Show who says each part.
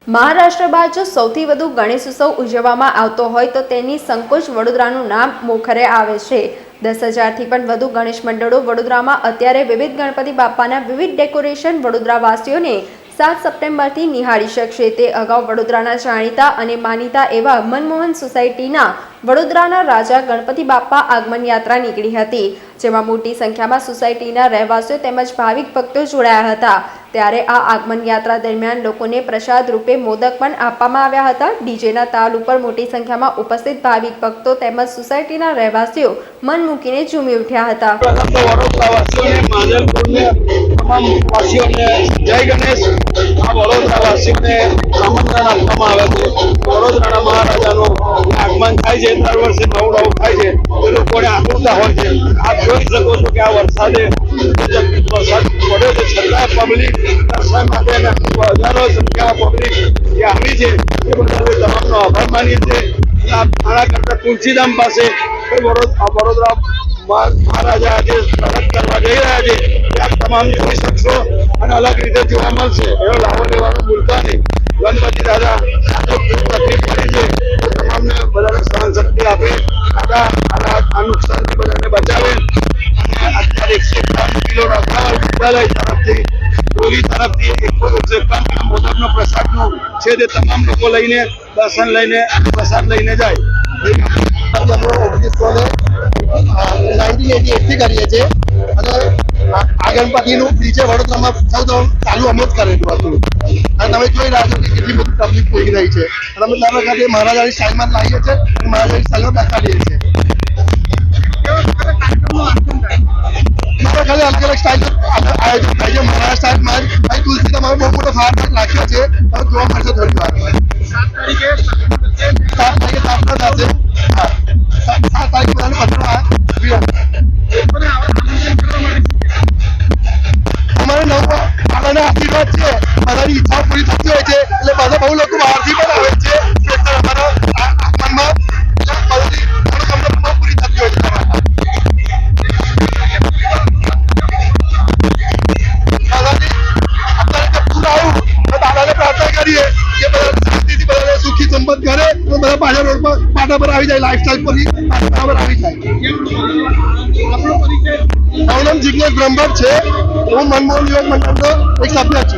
Speaker 1: મહારાષ્ટ્ર બાદ જો સૌથી વધુ ગણેશોત્સવ ઉજવવામાં આવતો હોય તો તેની સંકોચ વડોદરાનું નામ મોખરે આવે છે। 10,000થી પણ વધુ ગણેશ મંડળો વડોદરામાં અત્યારે વિવિધ ગણપતિ બાપાના વિવિધ ડેકોરેશન વડોદરાવાસીઓને 7 સપ્ટેમ્બરથી નિહાળી શકશે। તે અગાઉ વડોદરાના જાણીતા અને માનીતા એવા મનમોહન સોસાયટીના વડોદરાના રાજા ગણપતિ બાપા આગમન યાત્રા નીકળી હતી, જેમાં મોટી સંખ્યામાં સોસાયટીના રહેવાસીઓ તેમજ ભાવિક ભક્તો જોડાયા હતા। ત્યારે આ આગમન યાત્રા દરમિયાન લોકોને પ્રસાદ રૂપે મોદક પણ આપવામાં આવ્યા હતા। ડીજેના તાલ ઉપર મોટી સંખ્યામાં ઉપસ્થિત ભાવિક ભક્તો તેમજ સોસાયટીના રહેવાસીઓ મન મૂકીને ઝૂમી ઉઠ્યા હતા।
Speaker 2: જય ગણેશ। આ વડોદરાવાસીઓને આમંત્રણ આપવામાં આવે છે। વડોદરાના મહારાજાનું આગમન થાય છે, દર વર્ષે નવું થાય છે, એ લોકોને આતુરતા હોય છે। આપ જોઈ શકો છો કે આ વરસાદ પડ્યો છે, છતાં પબ્લિક દર્શન માટે હજારો સંખ્યામાં પબ્લિક જે આવી છે એ બધા તમામનો આભાર માનીએ છીએ। આના કરતા તુલસીધામ પાસે વડોદરા મહારાજા આજે પ્રગટ કરવા જઈ રહ્યા છે, ત્યાં તમામ જોઈ શકશો અને અલગ રીતે જોવા મળશે। એનો લાભો લેવાનું ભૂલતા નહીં। ગણપતિ દાદા તકલીફ પડી છે, તમામને બધાને સહન શક્તિ આપે, આ નુકસાનથી બધાને બચાવે। અને અત્યારે 151 કિલો વિદ્યાલય તરફથી ડોલી તરફથી 151 મોદકનો પ્રસાદનો છે, તે તમામ લોકો લઈને દર્શન લઈને પ્રસાદ લઈને જાય। 1988 કરીએ છીએ અને આ ગણપતિનું ડીજે વડોદરામાં સૌ ચાલુ અમે જ કરેલું હતું અને તમે જોઈ રહ્યા છો કે કેટલી બધી તકલીફ પડી રહી છે અને અમે દર વખતે મહારાજાની સ્ટાઇલમાં લાવીએ છીએ અને મહારાજાની સ્ટાઇલમાં બેસાડીએ છીએ। મારા ખાલી અલગ અલગ સ્ટાઇલ આયોજન થાય છે। મહારાજ સ્ટાઇલમાં ભાઈ તુલસી તમારે બહુ મોટો ફાર રાખ્યો છે, તમે જોવા મળશે થોડી વારમાં। 7 તારીખે સ્થાપના થશે। 7 તારીખે બધાને પધરાવા અમારે નવ આગળના આશીર્વાદ છે, બધાની ઈચ્છાઓ પૂરી થતી હોય છે, એટલે બધા બહુ લોકો બહારથી પણ આવે છે અમારા આગમનમાં, એટલે બધાની મનોકામના બહુ પૂરી થતી હોય છે। દાદાને પ્રાર્થના કરીએ કે બધા શાંતિથી બધાને સુખી સંપન્ન કરે અને બધા પાછા રોડ પર પાટા પર આવી જાય, લાઈફસ્ટાઈલ પર આવી જાય। મારું નામ જિગ્નેશ બ્રહ્મભટ્ટ છે, હું મનમોહન યુવક મંડળનો એક સભ્ય છું।